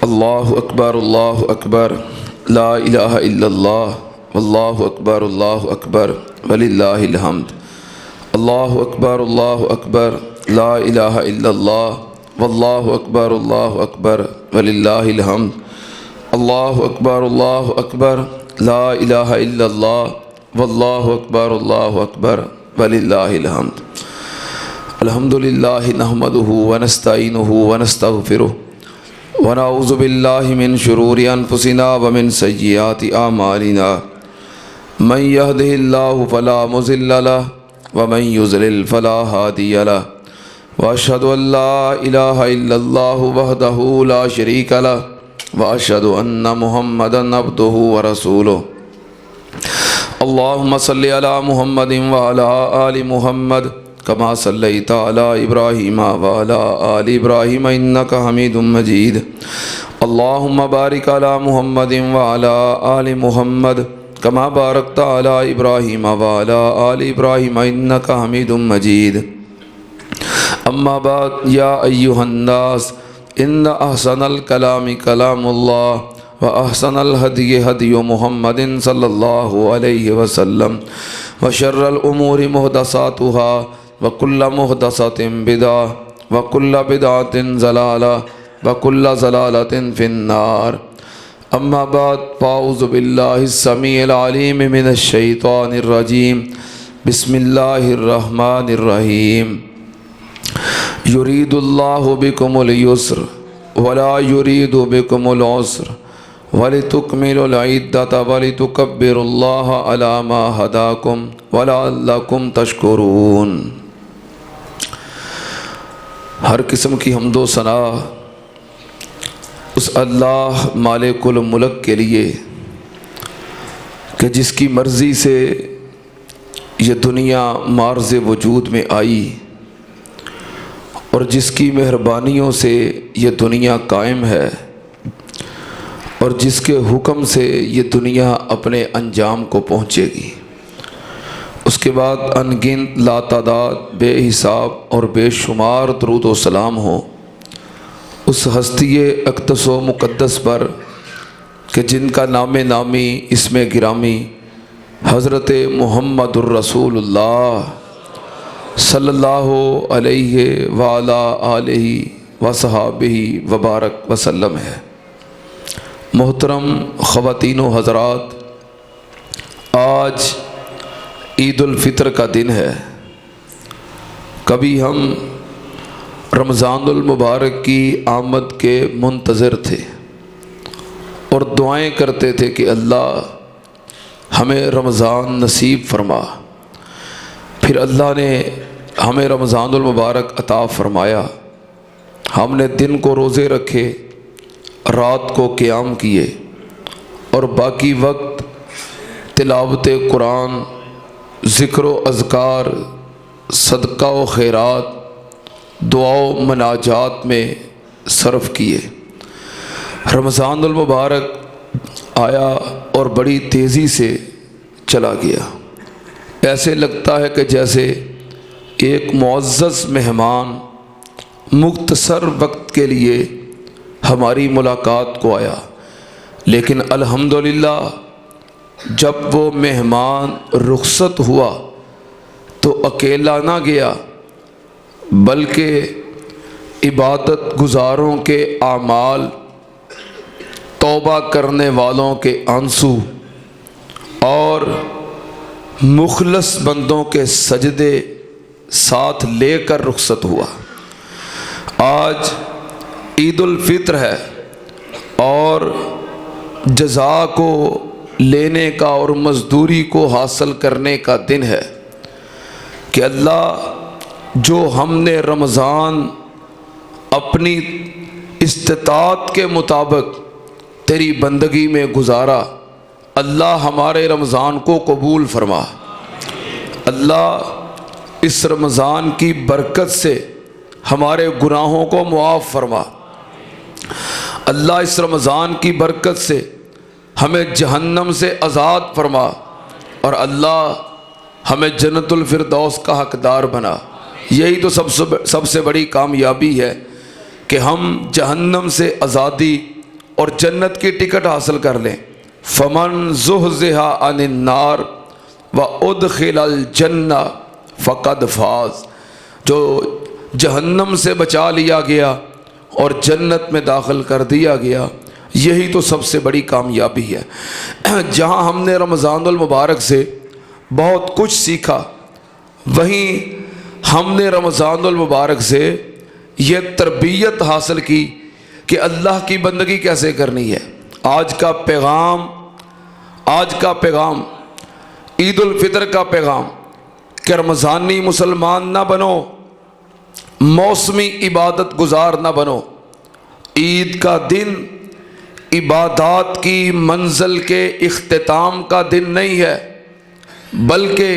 اللہ اکبر لا الہ الا اللہ واللہ اکبر وللہ الحمد۔ اللہ اکبر لا الہ الا اللہ واللہ اکبر وللہ الحمد۔ اللہ اکبر لا الہ الا اللہ واللہ اکبر وللہ الحمد۔ الحمدللہ نحمدہ ونستعینہ ونستغفرہ ونعوذ باللہ من شرور انفسنا ومن سیئات اعمالنا من یہدہ اللہ فلا مضل لہ ومن یضلل فلا ہادی لہ واشہد ان لا الہ الا اللہ وحدہ لا شریک لہ واشہد ان محمدا عبدہ ورسولہ۔ اللہم صلی علی محمد وعلی آل محمد کما صلیت علی ابراہیم وعلی آل ابراہیم انک حمید مجید۔ اللہم بارک علی محمد وعلی آل محمد کما بارکت علی ابراہیم وعلی آل ابراہیم انک حمید مجید۔ اما بعد یا ایہا الناس ان احسن الکلام کلام اللہ واحسن الہدی ہدی محمد صلی اللہ علیہ وسلم وشر الامور محدثاتها وکل محدثۃ بدعہ وکل بدعۃ ضلالہ وکل ضلالۃ فی النار۔ اما بعد فاعوذ باللہ السمیع العلیم من الشیطان الرجیم بسم اللہ الرحمن الرحیم۔ یرید اللہ بکم اليسر ولا یرید بکم العسر وَلِتُكْمِلُوا الْعِدَّةَ وَلِتُكَبِّرُوا اللَّهَ عَلَى مَا هَدَاكُمْ وَلَعَلَّكُمْ تَشْكُرُونَ۔ ہر قسم کی حمد و ثنا اس اللہ مالک الملک کے لیے کہ جس کی مرضی سے یہ دنیا معرض وجود میں آئی اور جس کی مہربانیوں سے یہ دنیا قائم ہے اور جس کے حکم سے یہ دنیا اپنے انجام کو پہنچے گی۔ اس کے بعد ان گنت لاتعداد بے حساب اور بے شمار درود و سلام ہو اس ہستی اقدس و مقدس پر کہ جن کا نام نامی اسم گرامی حضرت محمد الرسول اللہ صلی اللہ علیہ وآلہ آلہ وصحابہ وبارک وسلم ہے۔ محترم خواتین و حضرات، آج عید الفطر کا دن ہے۔ کبھی ہم رمضان المبارک کی آمد کے منتظر تھے اور دعائیں کرتے تھے کہ اللہ ہمیں رمضان نصیب فرما۔ پھر اللہ نے ہمیں رمضان المبارک عطا فرمایا۔ ہم نے دن کو روزے رکھے، رات کو قیام کیے اور باقی وقت تلاوت قرآن، ذکر و اذکار، صدقہ و خیرات، دعا و مناجات میں صرف کیے۔ رمضان المبارک آیا اور بڑی تیزی سے چلا گیا۔ ایسے لگتا ہے کہ جیسے ایک معزز مہمان مختصر وقت کے لیے ہماری ملاقات کو آیا، لیکن الحمدللہ جب وہ مہمان رخصت ہوا تو اکیلا نہ گیا بلکہ عبادت گزاروں کے اعمال، توبہ کرنے والوں کے آنسو اور مخلص بندوں کے سجدے ساتھ لے کر رخصت ہوا۔ آج عید الفطر ہے اور جزا کو لینے کا اور مزدوری کو حاصل کرنے کا دن ہے کہ اللہ جو ہم نے رمضان اپنی استطاعت کے مطابق تیری بندگی میں گزارا، اللہ ہمارے رمضان کو قبول فرما۔ اللہ اس رمضان کی برکت سے ہمارے گناہوں کو معاف فرما۔ اللہ اس رمضان کی برکت سے ہمیں جہنم سے آزاد فرما، اور اللہ ہمیں جنت الفردوس کا حقدار بنا۔ یہی تو سب سے بڑی کامیابی ہے کہ ہم جہنم سے آزادی اور جنت کی ٹکٹ حاصل کر لیں۔ فمن زحزح عن النار وادخل الجنہ فقد فاز، جو جہنم سے بچا لیا گیا اور جنت میں داخل کر دیا گیا، یہی تو سب سے بڑی کامیابی ہے۔ جہاں ہم نے رمضان المبارک سے بہت کچھ سیکھا، وہیں ہم نے رمضان المبارک سے یہ تربیت حاصل کی کہ اللہ کی بندگی کیسے کرنی ہے۔ آج کا پیغام عید الفطر کا پیغام کہ رمضانی مسلمان نہ بنو، موسمی عبادت گزار نہ بنو۔ عید کا دن عبادات کی منزل کے اختتام کا دن نہیں ہے، بلکہ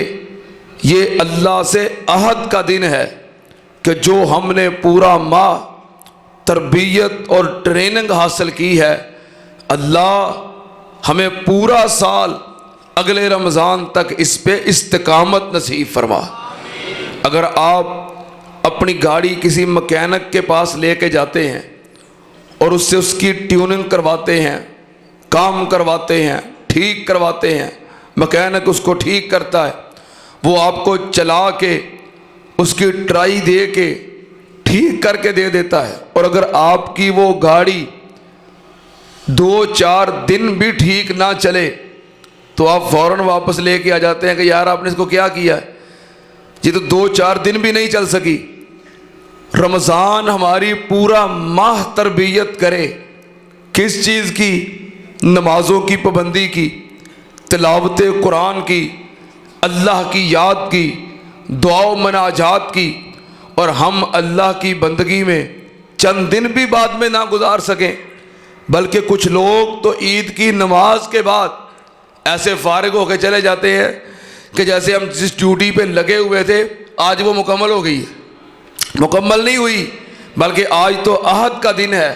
یہ اللہ سے عہد کا دن ہے کہ جو ہم نے پورا ماہ تربیت اور ٹریننگ حاصل کی ہے، اللہ ہمیں پورا سال اگلے رمضان تک اس پہ استقامت نصیب فرما۔ اگر آپ اپنی گاڑی کسی مکینک کے پاس لے کے جاتے ہیں اور اس سے اس کی ٹیوننگ کرواتے ہیں، کام کرواتے ہیں، ٹھیک کرواتے ہیں، مکینک اس کو ٹھیک کرتا ہے، وہ آپ کو چلا کے اس کی ٹرائی دے کے ٹھیک کر کے دے دیتا ہے۔ اور اگر آپ کی وہ گاڑی 2-4 دن بھی ٹھیک نہ چلے تو آپ فوراً واپس لے کے آ جاتے ہیں کہ یار آپ نے اس کو کیا کیا ہے، یہ تو 2-4 دن بھی نہیں چل سکی۔ رمضان ہماری پورا ماہ تربیت کرے، کس چیز کی؟ نمازوں کی پابندی کی، تلاوت قرآن کی، اللہ کی یاد کی، دعا و مناجات کی، اور ہم اللہ کی بندگی میں چند دن بھی بعد میں نہ گزار سکیں، بلکہ کچھ لوگ تو عید کی نماز کے بعد ایسے فارغ ہو کے چلے جاتے ہیں کہ جیسے ہم جس ڈیوٹی پہ لگے ہوئے تھے آج وہ مکمل ہو گئی ہے۔ مکمل نہیں ہوئی، بلکہ آج تو عہد کا دن ہے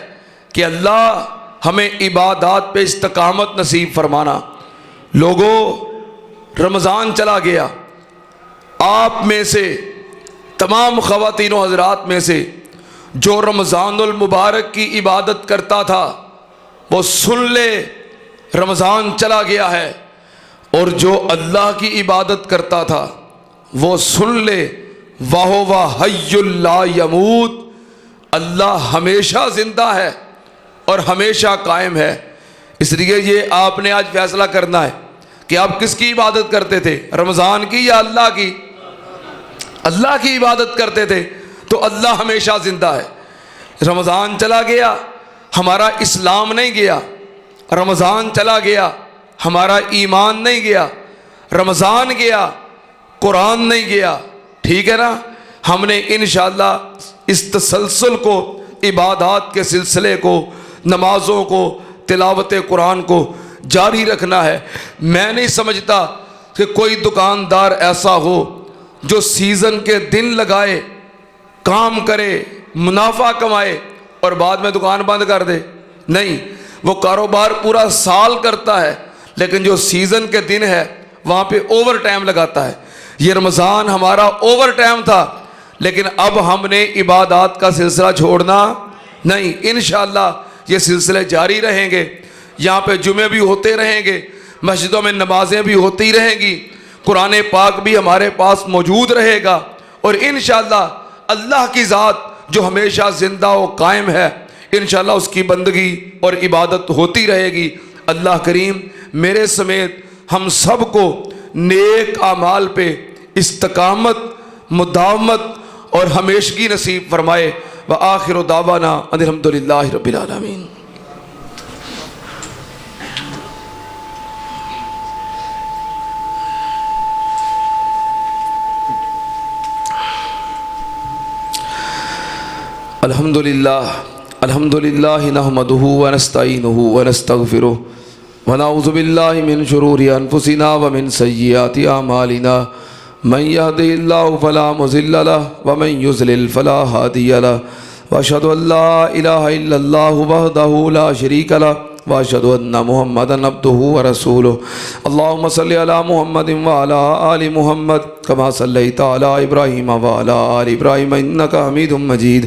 کہ اللہ ہمیں عبادات پہ استقامت نصیب فرمانا۔ لوگوں، رمضان چلا گیا، آپ میں سے تمام خواتین و حضرات میں سے جو رمضان المبارک کی عبادت کرتا تھا وہ سن لے رمضان چلا گیا ہے، اور جو اللہ کی عبادت کرتا تھا وہ سن لے وَهُوَ حَيٌّ لَا يَمُوتُ، اللہ ہمیشہ زندہ ہے اور ہمیشہ قائم ہے۔ اس لیے یہ آپ نے آج فیصلہ کرنا ہے کہ آپ کس کی عبادت کرتے تھے، رمضان کی یا اللہ کی؟ اللہ کی عبادت کرتے تھے تو اللہ ہمیشہ زندہ ہے۔ رمضان چلا گیا، ہمارا اسلام نہیں گیا، رمضان چلا گیا، ہمارا ایمان نہیں گیا، رمضان گیا، قرآن نہیں گیا، ٹھیک ہے نا؟ ہم نے انشاءاللہ اس تسلسل کو، عبادات کے سلسلے کو، نمازوں کو، تلاوت قرآن کو جاری رکھنا ہے۔ میں نہیں سمجھتا کہ کوئی دکاندار ایسا ہو جو سیزن کے دن لگائے، کام کرے، منافع کمائے اور بعد میں دکان بند کر دے۔ نہیں، وہ کاروبار پورا سال کرتا ہے، لیکن جو سیزن کے دن ہے وہاں پہ اوور ٹائم لگاتا ہے۔ یہ رمضان ہمارا اوور ٹائم تھا، لیکن اب ہم نے عبادات کا سلسلہ چھوڑنا نہیں۔ انشاءاللہ یہ سلسلے جاری رہیں گے، یہاں پہ جمعے بھی ہوتے رہیں گے، مسجدوں میں نمازیں بھی ہوتی رہیں گی، قرآن پاک بھی ہمارے پاس موجود رہے گا، اور انشاءاللہ اللہ کی ذات جو ہمیشہ زندہ و قائم ہے، انشاءاللہ اس کی بندگی اور عبادت ہوتی رہے گی۔ اللہ کریم میرے سمیت ہم سب کو نیک اعمال پہ استقامت، مداومت اور ہمیشگی نصیب فرمائے۔ وآخر دعوانا ان الحمدللہ رب العالمین۔ الحمدللہ نحمدہ ونستعینہ ونستغفرہ ونعوذ باللہ من شرور انفسنا ومن سیئات اعمالنا، من یهدہ اللہ فلا مضل لہ ومن یضلل فلا ہادی لہ، واشہد ان لا الہ الا اللہ وحدہ لا شریک لہ واشهد ان محمدا عبده ورسوله اللهم صل على محمد وعلى آل محمد كما صليت على ابراهيم وعلى آل ابراهيم انك حميد مجيد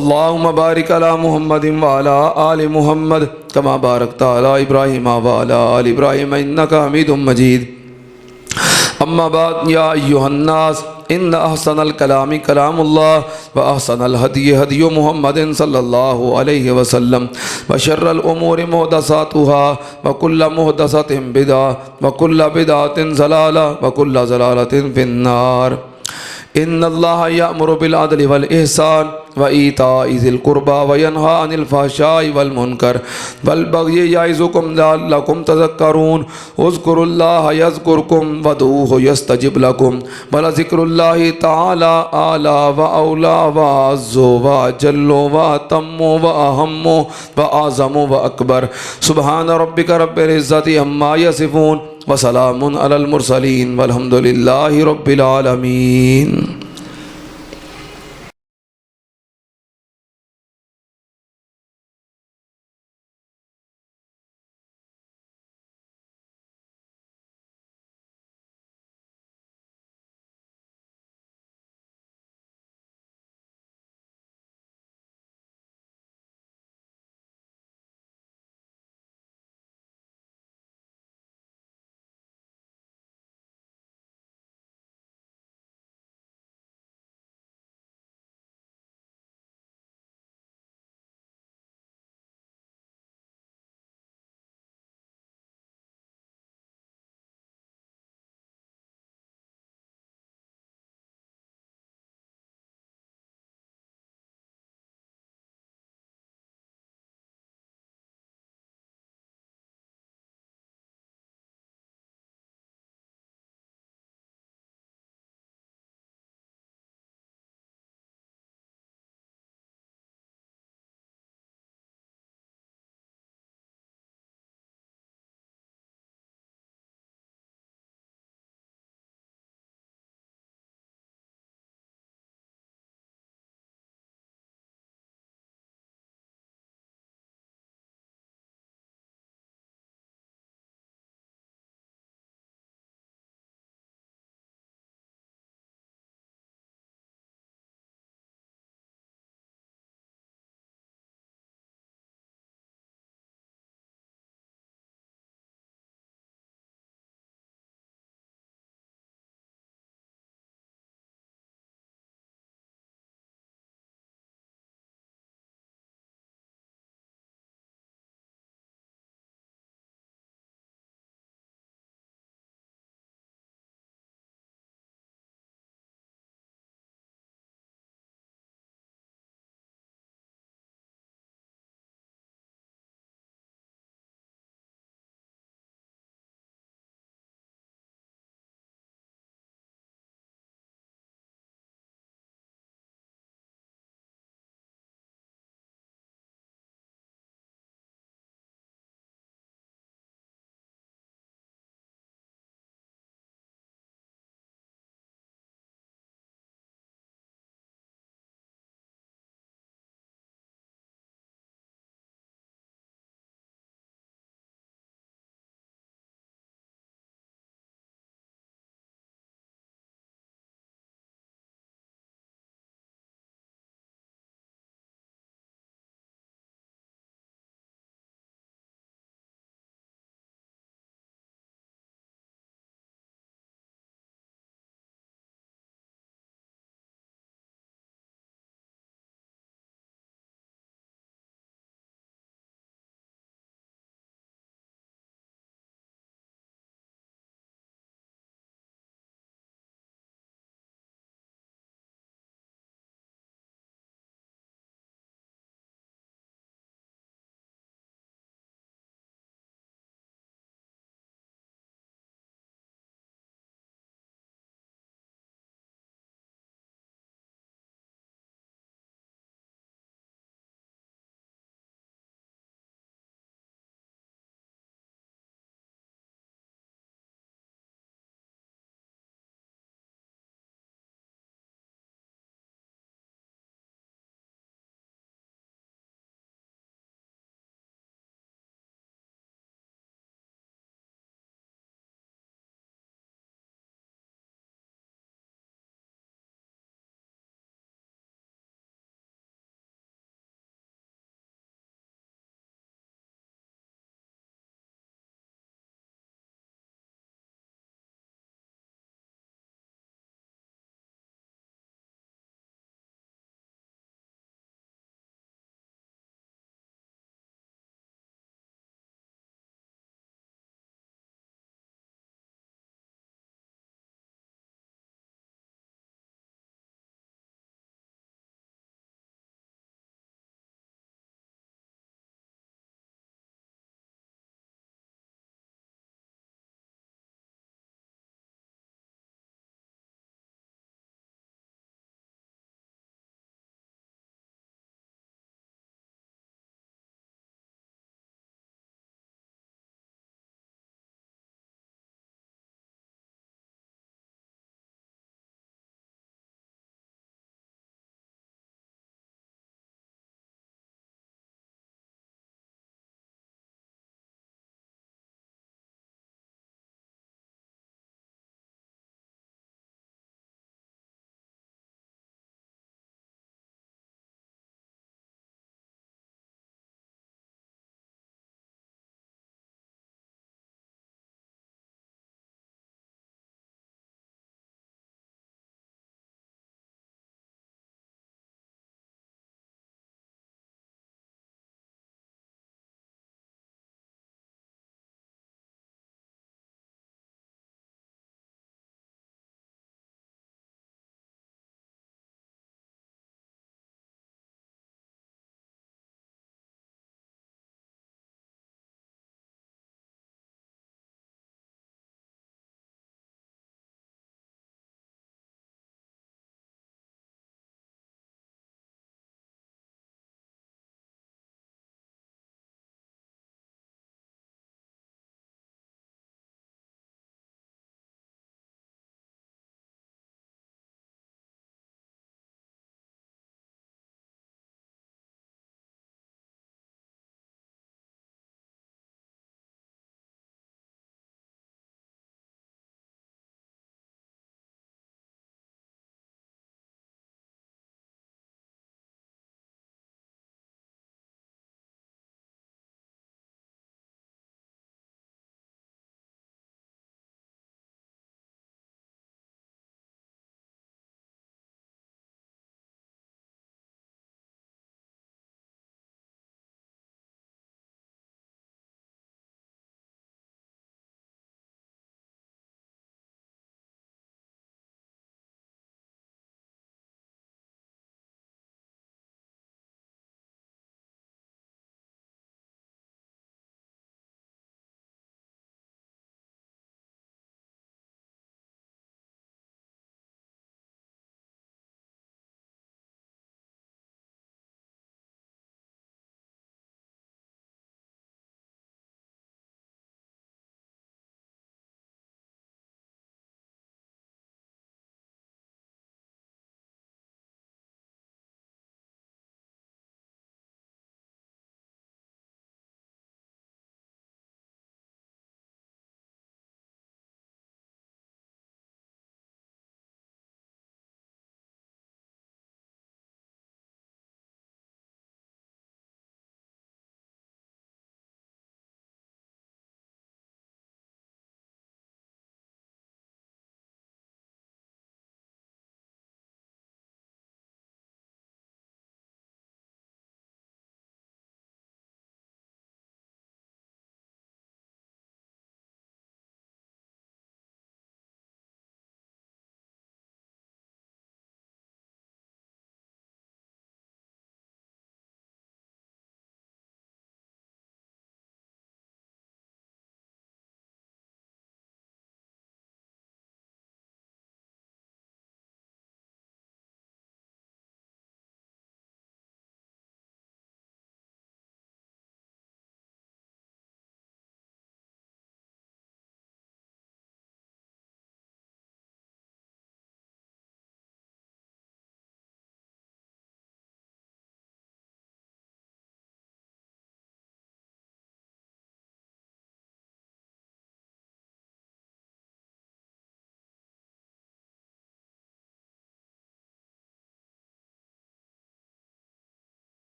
اللهم بارك على محمد وعلى آل محمد كما باركت على ابراهيم وعلى آل ابراهيم انك حميد مجيد اما بعد يا ايها الناس ان احسن الكلام كلام الله واحسن الهدي هدي محمد صلى الله عليه وسلم وشر الامور محدثاتها وكل محدثة بدعة وكل بدعة ضلالة وكل ضلالة في النار ان الله يأمر بالعدل والإحسان وإيتاء ذي القربى وينهى عن الفحشاء والمنكر والبغي يعظكم لعلكم تذكرون اذكروا الله يذكركم وادعوه يستجب لكم ولذكر الله تعالى أعلى وأولى وأعز وأجل وأتم وأهم وأعظم وأكبر سبحان ربك رب العزة عما يصفون وسلام على المرسلين والحمد لله رب العالمين.